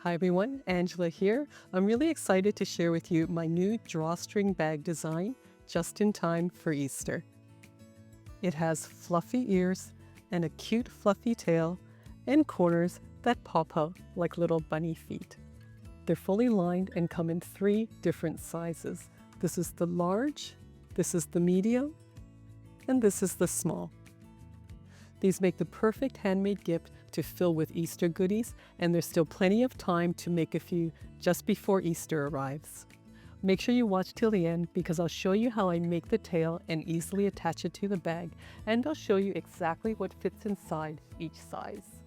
Hi everyone, Angela here. I'm really excited to share with you my new drawstring bag design just in time for Easter. It has fluffy ears and a cute fluffy tail and corners that pop out like little bunny feet. They're fully lined and come in 3 different sizes. This is the large, this is the medium, and this is the small. These make the perfect handmade gift to fill with Easter goodies, and there's still plenty of time to make a few just before Easter arrives. Make sure you watch till the end because I'll show you how I make the tail and easily attach it to the bag, and I'll show you exactly what fits inside each size.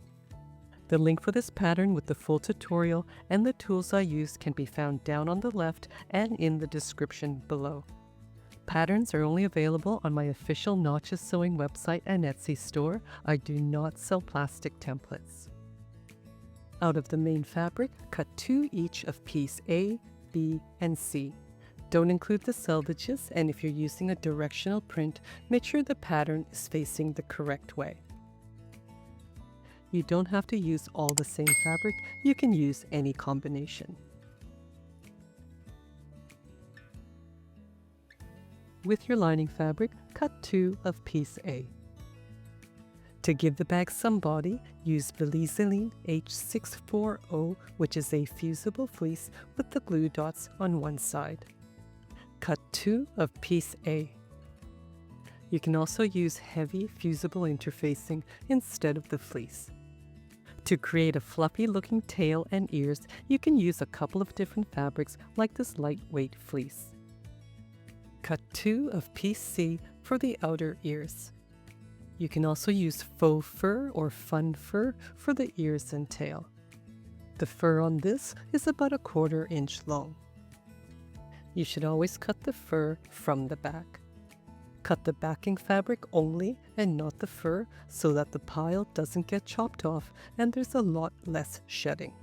The link for this pattern with the full tutorial and the tools I used can be found down on the left and in the description below. Patterns are only available on my official Notches Sewing website and Etsy store. I do not sell plastic templates. Out of the main fabric, cut 2 each of piece A, B, and C. Don't include the selvages, and if you're using a directional print, make sure the pattern is facing the correct way. You don't have to use all the same fabric, you can use any combination. With your lining fabric, cut 2 of piece A. To give the bag some body, use Reusable H640, which is a fusible fleece with the glue dots on one side. Cut 2 of piece A. You can also use heavy fusible interfacing instead of the fleece. To create a fluffy looking tail and ears, you can use a couple of different fabrics like this lightweight fleece. Cut 2 of piece C for the outer ears. You can also use faux fur or fun fur for the ears and tail. The fur on this is about 1/4 inch long. You should always cut the fur from the back. Cut the backing fabric only and not the fur so that the pile doesn't get chopped off and there's a lot less shedding.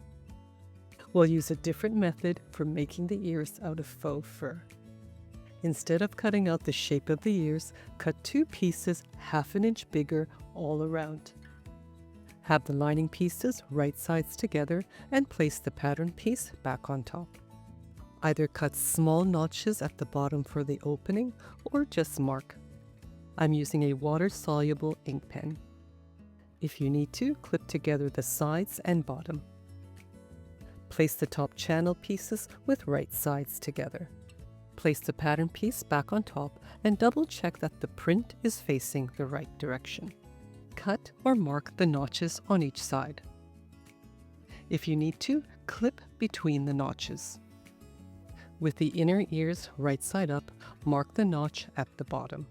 We'll use a different method for making the ears out of faux fur. Instead of cutting out the shape of the ears, cut 2 pieces 1/2 inch bigger all around. Have the lining pieces right sides together and place the pattern piece back on top. Either cut small notches at the bottom for the opening or just mark. I'm using a water-soluble ink pen. If you need to, clip together the sides and bottom. Place the top channel pieces with right sides together. Place the pattern piece back on top and double check that the print is facing the right direction. Cut or mark the notches on each side. If you need to, clip between the notches. With the inner ears right side up, mark the notch at the bottom.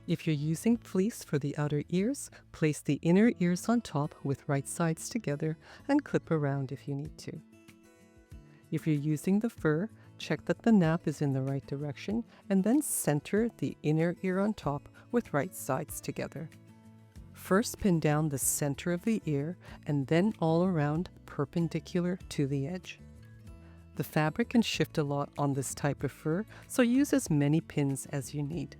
If you're using fleece for the outer ears, place the inner ears on top with right sides together and clip around if you need to. If you're using the fur, check that the nap is in the right direction and then center the inner ear on top with right sides together. First pin down the center of the ear and then all around perpendicular to the edge. The fabric can shift a lot on this type of fur, so use as many pins as you need.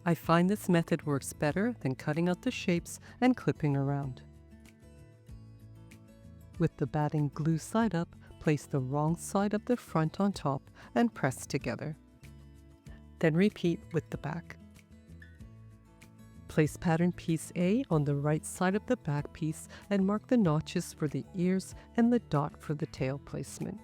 I find this method works better than cutting out the shapes and clipping around. With the batting glue side up, place the wrong side of the front on top and press together. Then repeat with the back. Place pattern piece A on the right side of the back piece and mark the notches for the ears and the dot for the tail placement.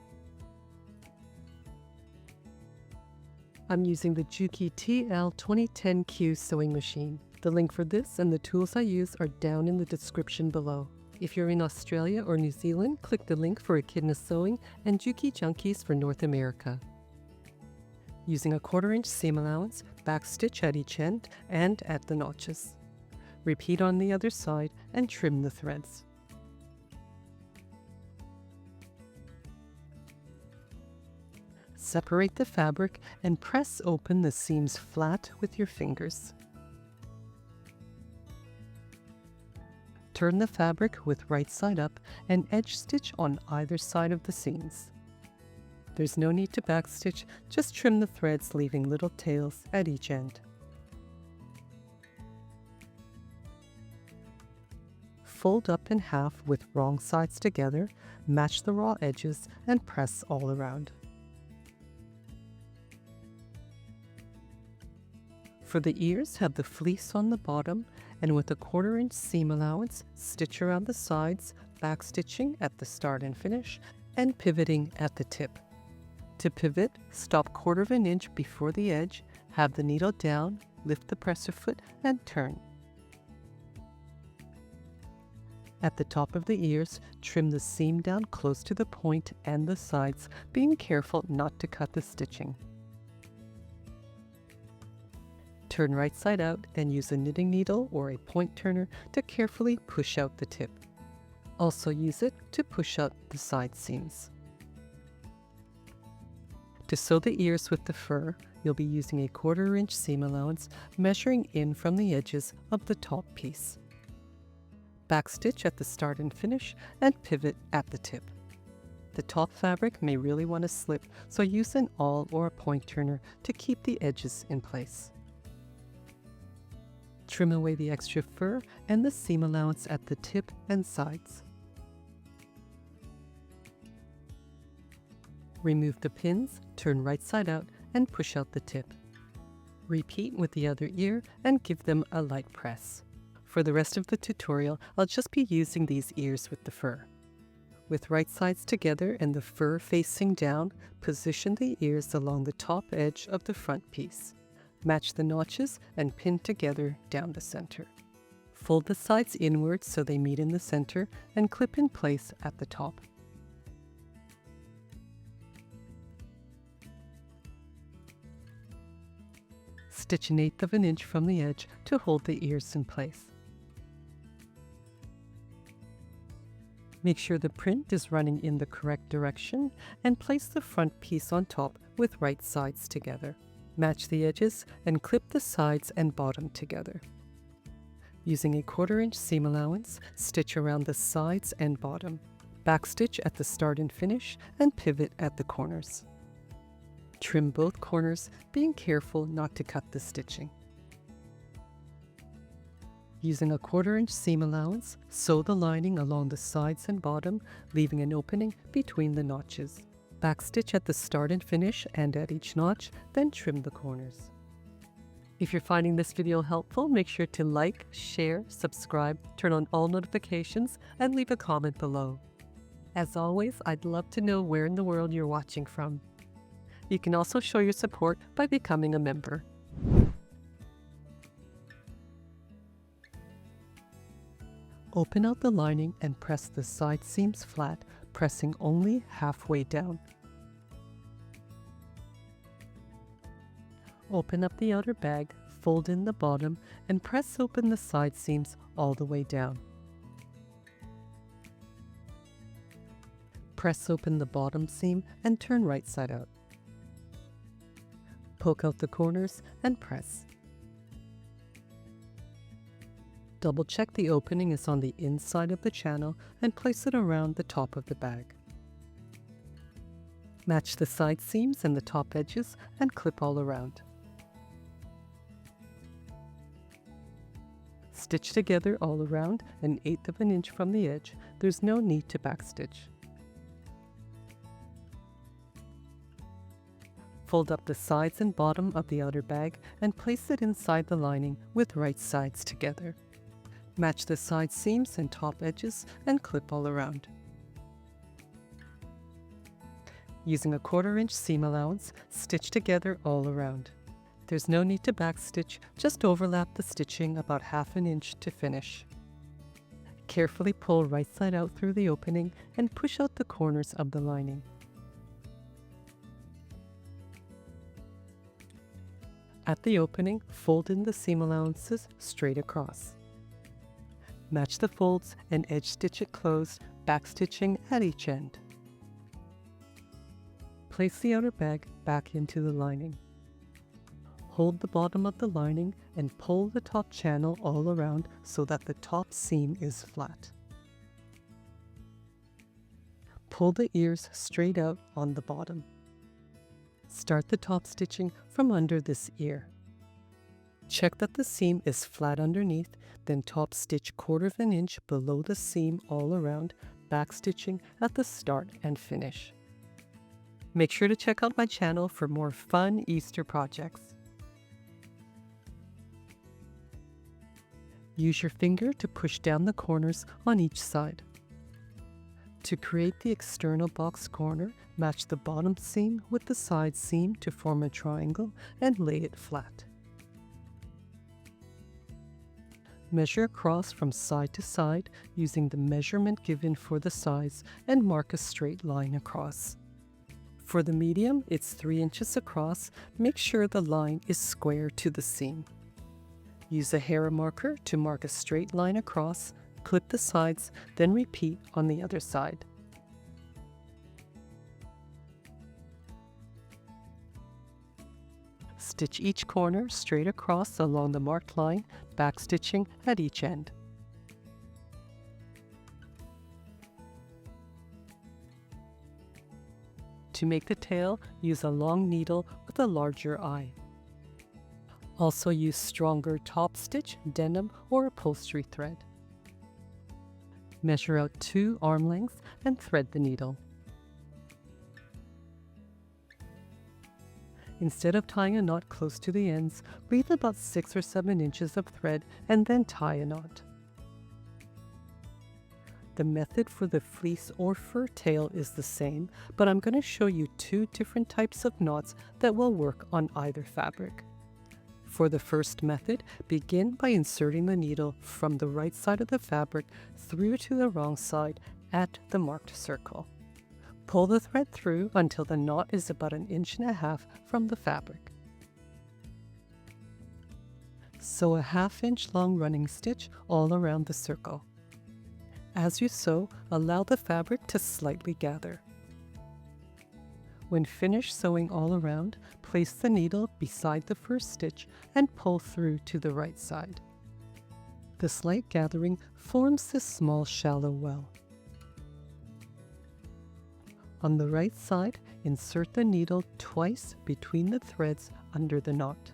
I'm using the Juki TL 2010Q sewing machine. The link for this and the tools I use are down in the description below. If you're in Australia or New Zealand, click the link for Echidna Sewing and Juki Junkies for North America. Using a 1/4 inch seam allowance, backstitch at each end and at the notches. Repeat on the other side and trim the threads. Separate the fabric and press open the seams flat with your fingers. Turn the fabric with right side up and edge stitch on either side of the seams. There's no need to backstitch, just trim the threads leaving little tails at each end. fold up in half with wrong sides together, match the raw edges, and press all around. For the ears, have the fleece on the bottom, and with a 1/4 inch seam allowance, stitch around the sides, backstitching at the start and finish, and pivoting at the tip. To pivot, stop 1/4 inch before the edge, have the needle down, lift the presser foot, and turn. At the top of the ears, trim the seam down close to the point and the sides, being careful not to cut the stitching. Turn right side out and use a knitting needle or a point turner to carefully push out the tip. Also use it to push out the side seams. To sew the ears with the fur, you'll be using a 1/4 inch seam allowance, measuring in from the edges of the top piece. Backstitch at the start and finish, and pivot at the tip. The top fabric may really want to slip, so use an awl or a point turner to keep the edges in place. Trim away the extra fur and the seam allowance at the tip and sides. Remove the pins, turn right side out, and push out the tip. Repeat with the other ear and give them a light press. For the rest of the tutorial, I'll just be using these ears with the fur. With right sides together and the fur facing down, position the ears along the top edge of the front piece. Match the notches and pin together down the center. Fold the sides inwards so they meet in the center and clip in place at the top. Stitch 1/8 inch from the edge to hold the ears in place. Make sure the print is running in the correct direction and place the front piece on top with right sides together. Match the edges and clip the sides and bottom together. Using a 1/4 inch seam allowance, stitch around the sides and bottom. Backstitch at the start and finish and pivot at the corners. Trim both corners, being careful not to cut the stitching. Using a 1/4 inch seam allowance, sew the lining along the sides and bottom, leaving an opening between the notches. Backstitch at the start and finish and at each notch, then trim the corners. If you're finding this video helpful, make sure to like, share, subscribe, turn on all notifications, and leave a comment below. As always, I'd love to know where in the world you're watching from. You can also show your support by becoming a member. Open out the lining and press the side seams flat, pressing only halfway down. Open up the outer bag, fold in the bottom, and press open the side seams all the way down. Press open the bottom seam and turn right side out. Poke out the corners and press. Double check the opening is on the inside of the channel and place it around the top of the bag. Match the side seams and the top edges and clip all around. Stitch together all around 1/8 inch from the edge. There's no need to backstitch. Fold up the sides and bottom of the outer bag and place it inside the lining with right sides together. Match the side seams and top edges and clip all around. Using a 1/4 inch seam allowance, stitch together all around. There's no need to backstitch, just overlap the stitching about 1/2 inch to finish. Carefully pull right side out through the opening and push out the corners of the lining. At the opening, fold in the seam allowances straight across. Match the folds and edge stitch it closed, backstitching at each end. Place the outer bag back into the lining. Hold the bottom of the lining and pull the top channel all around so that the top seam is flat. Pull the ears straight out on the bottom. Start the top stitching from under this ear. Check that the seam is flat underneath, then top stitch 1/4 inch below the seam all around, backstitching at the start and finish. Make sure to check out my channel for more fun Easter projects. Use your finger to push down the corners on each side. To create the external box corner, match the bottom seam with the side seam to form a triangle and lay it flat. Measure across from side to side using the measurement given for the size and mark a straight line across. For the medium, it's 3 inches across. Make sure the line is square to the seam. Use a hair marker to mark a straight line across, clip the sides, then repeat on the other side. Stitch each corner straight across along the marked line, backstitching at each end. To make the tail, use a long needle with a larger eye. Also use stronger top stitch, denim, or upholstery thread. Measure out 2 arm lengths and thread the needle. Instead of tying a knot close to the ends, leave about 6 or 7 inches of thread and then tie a knot. The method for the fleece or fur tail is the same, but I'm going to show you 2 different types of knots that will work on either fabric. For the first method, begin by inserting the needle from the right side of the fabric through to the wrong side at the marked circle. Pull the thread through until the knot is about 1.5 inches from the fabric. Sew a 1/2 inch long running stitch all around the circle. As you sew, allow the fabric to slightly gather. When finished sewing all around, place the needle beside the first stitch and pull through to the right side. The slight gathering forms this small shallow well. On the right side, insert the needle twice between the threads under the knot.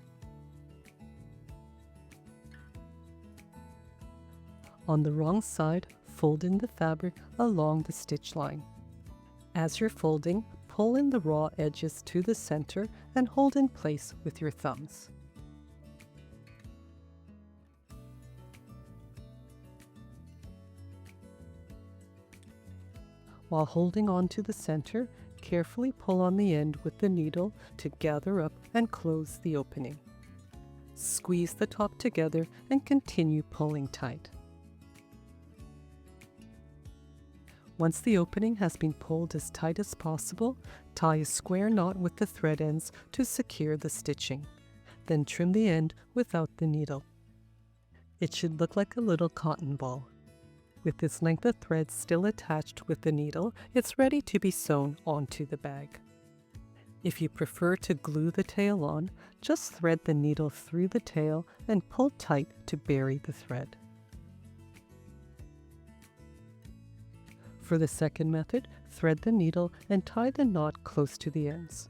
On the wrong side, fold in the fabric along the stitch line. As you're folding, pull in the raw edges to the center and hold in place with your thumbs. While holding on to the center, carefully pull on the end with the needle to gather up and close the opening. Squeeze the top together and continue pulling tight. Once the opening has been pulled as tight as possible, tie a square knot with the thread ends to secure the stitching. Then trim the end without the needle. It should look like a little cotton ball. With this length of thread still attached with the needle, it's ready to be sewn onto the bag. If you prefer to glue the tail on, just thread the needle through the tail and pull tight to bury the thread. For the second method, thread the needle and tie the knot close to the ends.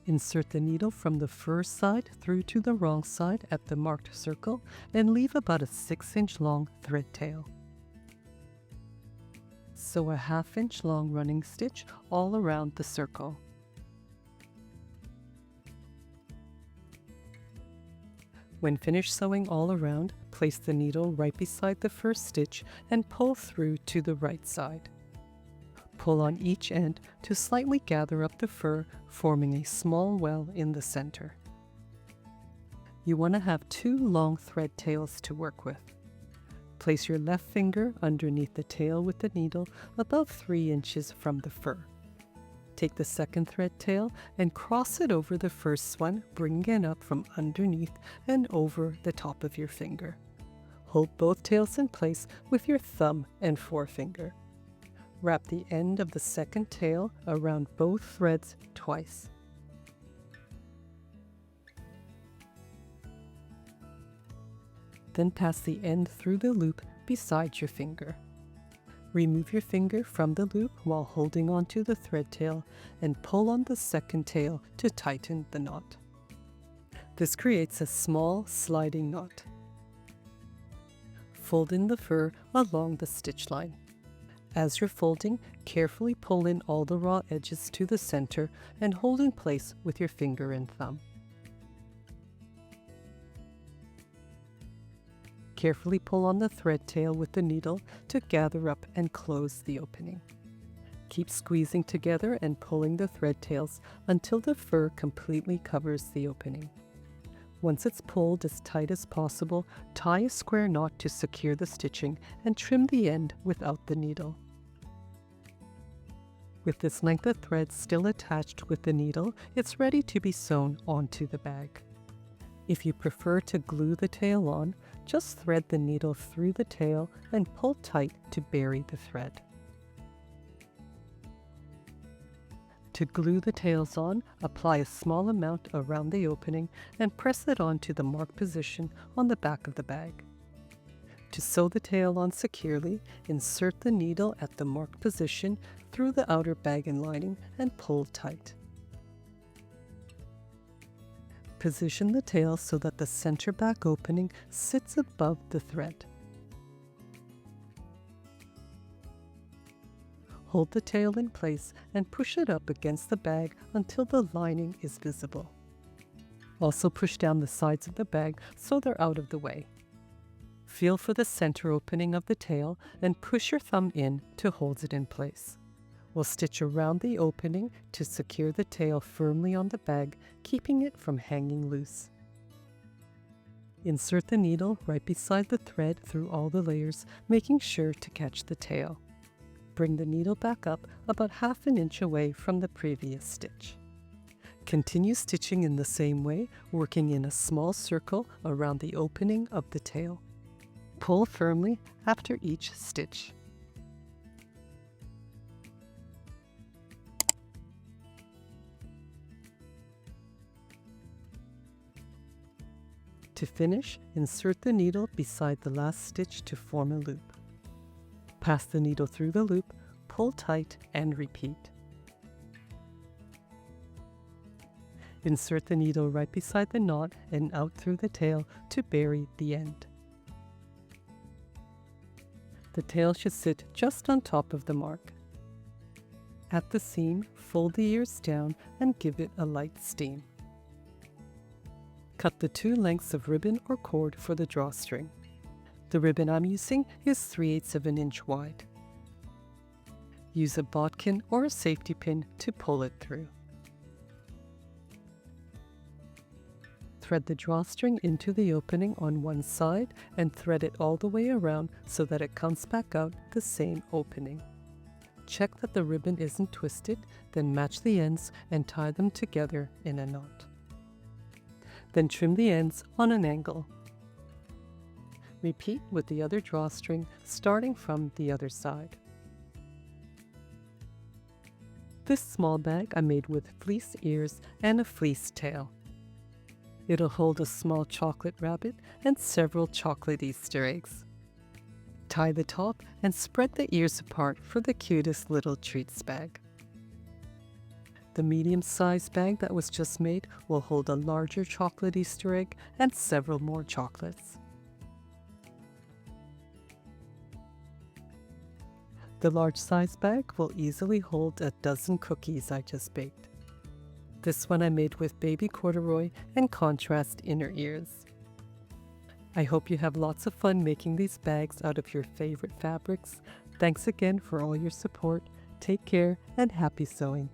Insert the needle from the first side through to the wrong side at the marked circle and leave about a 6-inch long thread tail. Sew a 1/2 inch long running stitch all around the circle. When finished sewing all around, place the needle right beside the first stitch and pull through to the right side. Pull on each end to slightly gather up the fur, forming a small well in the center. You want to have 2 long thread tails to work with. Place your left finger underneath the tail with the needle about 3 inches from the fur. Take the second thread tail and cross it over the first one, bringing it up from underneath and over the top of your finger. Hold both tails in place with your thumb and forefinger. Wrap the end of the second tail around both threads twice. Then pass the end through the loop beside your finger. Remove your finger from the loop while holding onto the thread tail and pull on the second tail to tighten the knot. This creates a small sliding knot. Fold in the fur along the stitch line. As you're folding, carefully pull in all the raw edges to the center and hold in place with your finger and thumb. Carefully pull on the thread tail with the needle to gather up and close the opening. Keep squeezing together and pulling the thread tails until the fur completely covers the opening. Once it's pulled as tight as possible, tie a square knot to secure the stitching and trim the end without the needle. With this length of thread still attached with the needle, it's ready to be sewn onto the bag. If you prefer to glue the tail on, just thread the needle through the tail and pull tight to bury the thread. To glue the tails on, apply a small amount around the opening and press it onto the marked position on the back of the bag. To sew the tail on securely, insert the needle at the marked position through the outer bag and lining and pull tight. Position the tail so that the center back opening sits above the thread. Hold the tail in place and push it up against the bag until the lining is visible. Also push down the sides of the bag so they're out of the way. Feel for the center opening of the tail and push your thumb in to hold it in place. We'll stitch around the opening to secure the tail firmly on the bag, keeping it from hanging loose. Insert the needle right beside the thread through all the layers, making sure to catch the tail. Bring the needle back up about ½ inch away from the previous stitch. Continue stitching in the same way, working in a small circle around the opening of the tail. Pull firmly after each stitch. To finish, insert the needle beside the last stitch to form a loop. Pass the needle through the loop, pull tight, and repeat. Insert the needle right beside the knot and out through the tail to bury the end. The tail should sit just on top of the mark. At the seam, fold the ears down and give it a light steam. Cut the 2 lengths of ribbon or cord for the drawstring. The ribbon I'm using is 3/8 of an inch wide. Use a bodkin or a safety pin to pull it through. Thread the drawstring into the opening on one side and thread it all the way around so that it comes back out the same opening. Check that the ribbon isn't twisted, then match the ends and tie them together in a knot. Then trim the ends on an angle. Repeat with the other drawstring, starting from the other side. This small bag I made with fleece ears and a fleece tail. It'll hold a small chocolate rabbit and several chocolate Easter eggs. Tie the top and spread the ears apart for the cutest little treats bag. The medium-sized bag that was just made will hold a larger chocolate Easter egg and several more chocolates. The large size bag will easily hold a dozen cookies I just baked. This one I made with baby corduroy and contrast inner ears. I hope you have lots of fun making these bags out of your favorite fabrics. Thanks again for all your support. Take care and happy sewing.